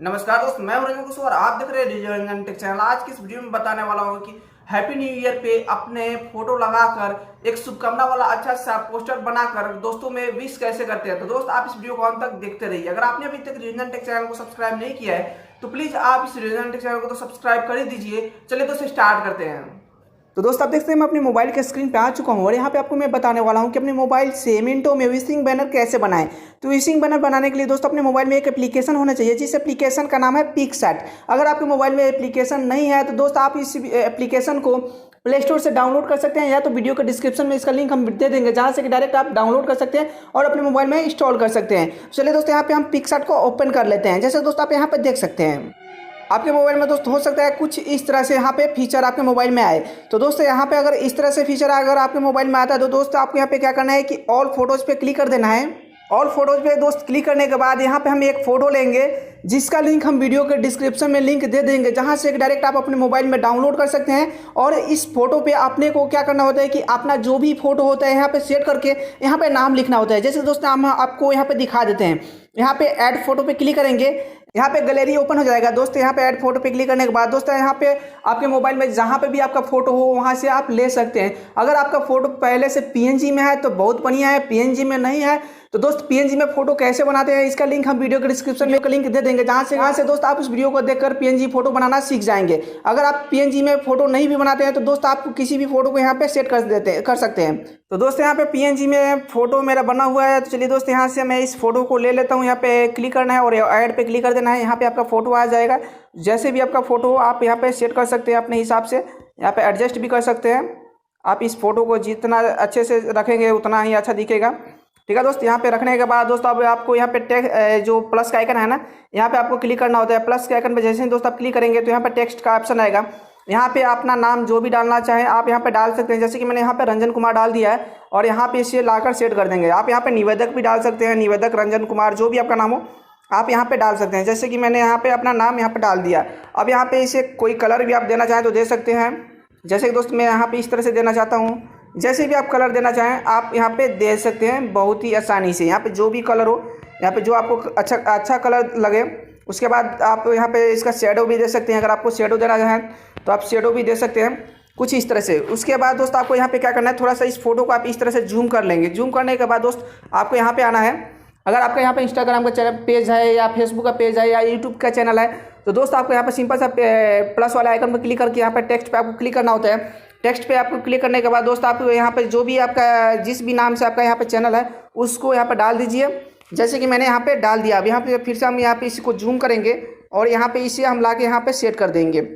नमस्कार दोस्त, मैं हूं रंजन और आप देख रहे हैं रेडियो रंजन टेक चैनल। आज की इस वीडियो में बताने वाला हूं कि हैप्पी न्यू ईयर पे अपने फोटो लगाकर एक शुभकामना वाला अच्छा सा पोस्टर बनाकर दोस्तों में विश कैसे करते हैं। तो दोस्त आप इस वीडियो को अंत तक देखते रहिए। अगर आपने अभी तक रेडियो रंजन टेक चैनल को सब्सक्राइब नहीं किया है तो प्लीज आप इस रेडियो रंजन टेक चैनल को तो सब्सक्राइब कर ही दीजिए। चलिए दोस्तों स्टार्ट करते हैं। तो दोस्त आप देखते हैं मैं अपने मोबाइल के स्क्रीन पे आ चुका हूँ और यहाँ पे आपको मैं बताने वाला हूँ कि अपने मोबाइल से मिनटों में विशिंग बैनर कैसे बनाएं। तो विशिंग बैनर बनाने के लिए दोस्तों अपने मोबाइल में एक एप्लीकेशन होना चाहिए, जिस एप्लीकेशन का नाम है पिक्सआर्ट। अगर आपके मोबाइल में एप्लीकेशन नहीं है तो दोस्त आप इस एप्लीकेशन को प्ले स्टोर से डाउनलोड कर सकते हैं, या तो वीडियो के डिस्क्रिप्शन में इसका लिंक हम दे देंगे, जहाँ से कि डायरेक्ट आप डाउनलोड कर सकते हैं और अपने मोबाइल में इंस्टॉल कर सकते हैं। चलिए दोस्तों यहाँ पे हम पिक्सआर्ट को ओपन कर लेते हैं। जैसे दोस्तों आप यहाँ पे देख सकते हैं आपके मोबाइल में दोस्त हो सकता है कुछ इस तरह से यहाँ पे फीचर आपके मोबाइल में आए। तो दोस्तों यहाँ पे अगर इस तरह से फीचर अगर आपके मोबाइल में आता है तो दोस्तों आपको यहाँ पे क्या करना है कि ऑल फोटोज़ पे क्लिक कर देना है। ऑल फोटोज़ पे दोस्त क्लिक करने के बाद यहाँ पे हम एक फ़ोटो लेंगे, जिसका लिंक हम वीडियो के डिस्क्रिप्शन में लिंक दे देंगे, जहाँ से डायरेक्ट आप अपने मोबाइल में डाउनलोड कर सकते हैं। और इस फोटो पे आपने को क्या करना होता है कि अपना जो भी फोटो होता है यहाँ पे सेट करके यहाँ पे नाम लिखना होता है। जैसे दोस्तों हम आपको यहाँ पे दिखा देते हैं। यहाँ पे ऐड फोटो पे क्लिक करेंगे, यहाँ पे गैलरी ओपन हो जाएगा। दोस्तों यहाँ पे ऐड फोटो पे क्लिक करने के बाद दोस्तों यहाँ पे आपके मोबाइल में जहाँ पे भी आपका फोटो हो वहाँ से आप ले सकते हैं। अगर आपका फोटो पहले से पीएनजी में है तो बहुत बढ़िया है, पीएनजी में नहीं है तो दोस्त पीएनजी में फोटो कैसे बनाते हैं इसका लिंक हम वीडियो के डिस्क्रिप्शन में लिंक दे देंगे, जहाँ से दोस्त आप इस वीडियो को देखकर पीएनजी फोटो बनाना सीख जाएंगे। अगर आप पीएनजी में फोटो नहीं भी बनाते हैं तो दोस्त आप किसी भी फोटो को यहाँ पे सेट कर सकते हैं। तो दोस्त यहाँ पे पीएनजी में फोटो मेरा बना हुआ है। तो चलिए दोस्त यहाँ से मैं इस फोटो को ले लेता हूँ। यहाँ पे क्लिक करना है और ऐड पे क्लिक कर देना है। यहाँ पे आपका फोटो आ जाएगा। जैसे भी आपका फोटो हो आप यहाँ पे सेट कर सकते हैं अपने हिसाब से, यहाँ पे एडजस्ट भी कर सकते हैं। आप इस फोटो को जितना अच्छे से रखेंगे उतना ही अच्छा दिखेगा। ठीक है दोस्त, यहाँ पे रखने के बाद दोस्तों अब आपको यहाँ पे जो प्लस का आइकन है ना, यहाँ पे आपको क्लिक करना होता है। प्लस के आइकन पे जैसे ही दोस्त आप क्लिक करेंगे तो यहाँ पे टेक्स्ट का ऑप्शन आएगा। यहाँ पे अपना नाम जो भी डालना चाहें आप यहाँ पे डाल सकते हैं। जैसे कि मैंने यहाँ पे रंजन कुमार डाल दिया है और यहाँ पे इसे लाकर सेट कर देंगे। आप यहाँ पे निवेदक भी डाल सकते हैं, निवेदक रंजन कुमार जो भी आपका नाम हो आप यहाँ पे डाल सकते हैं। जैसे कि मैंने यहाँ पे अपना नाम यहाँ पे डाल दिया। अब यहाँ पे इसे कोई कलर भी आप देना चाहें तो दे सकते हैं। जैसे कि दोस्त मैं यहाँ पे इस तरह से देना चाहता हूँ, जैसे भी आप कलर देना चाहें आप यहाँ पे दे सकते हैं बहुत ही आसानी से। यहाँ पे जो भी कलर हो, यहाँ पे जो आपको अच्छा कलर लगे, उसके बाद आप यहाँ पे इसका शेडो भी दे सकते हैं। अगर आपको शेडो देना चाहें तो आप शेडो भी दे सकते हैं कुछ इस तरह से। उसके बाद दोस्त आपको यहाँ पे क्या करना है, थोड़ा सा इस फोटो को आप इस तरह से जूम कर लेंगे। जूम करने के बाद दोस्त आपको यहाँ पे आना है। अगर आपका यहाँ पे इंस्टाग्राम का चैनल पेज है या फेसबुक का पेज है या यूट्यूब का चैनल है तो दोस्त आपको यहाँ पे सिंपल सा प्लस वाला आइकन पर क्लिक करके यहाँ पे टेक्स्ट पे आपको क्लिक करना होता है। टेक्स्ट पे आपको क्लिक करने के बाद दोस्त आप यहाँ पे जो भी आपका जिस भी नाम से आपका यहाँ पे चैनल है उसको यहाँ पे डाल दीजिए। जैसे कि मैंने यहाँ पे डाल दिया। अब यहाँ पे फिर से हम यहाँ पे इसको जूम करेंगे और यहाँ पे इसे हम ला के यहाँ पे सेट कर देंगे।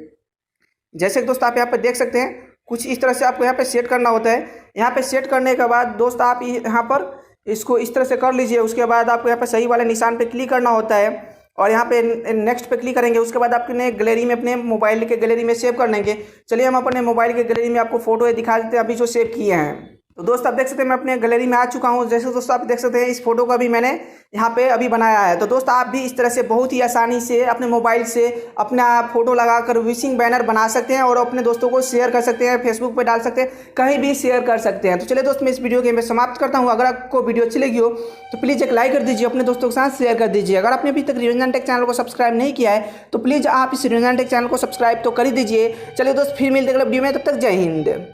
जैसे कि दोस्त आप यहाँ पे देख सकते हैं कुछ इस तरह से आपको यहाँ पे सेट करना होता है। यहाँ पे सेट करने के बाद दोस्त आप यहाँ पर इसको इस तरह से कर लीजिए। उसके बाद आपको यहाँ पे सही वाले निशान पे क्लिक करना होता है और यहाँ पे नेक्स्ट पे क्लिक करेंगे। उसके बाद आपने गैलरी में अपने मोबाइल के गैलरी में सेव कर लेंगे। चलिए हम अपने मोबाइल के गैलरी में आपको फोटो दिखा देते हैं अभी जो सेव किए हैं। तो दोस्त आप देख सकते हैं मैं अपने गैलरी में आ चुका हूँ। जैसे दोस्तों आप देख सकते हैं इस फोटो का भी मैंने यहाँ पे अभी बनाया है। तो दोस्त आप भी इस तरह से बहुत ही आसानी से अपने मोबाइल से अपना फोटो लगाकर विशिंग बैनर बना सकते हैं और अपने दोस्तों को शेयर कर सकते हैं, फेसबुक पे डाल सकते हैं, कहीं भी शेयर कर सकते हैं। तो चलिए दोस्त मैं इस वीडियो के मैं समाप्त करता हूँ। अगर आपको वीडियो अच्छी लगी हो तो प्लीज़ एक लाइक कर दीजिए, अपने दोस्तों के साथ शेयर कर दीजिए। अगर आपने अभी तक रेडियो रंजन टेक चैनल को सब्सक्राइब नहीं किया है तो प्लीज़ आप इस रेडियो रंजन टेक चैनल को सब्सक्राइब तो कर ही दीजिए। चलिए दोस्त फिर मिलते हैं अगले वीडियो में, तब तक जय हिंद।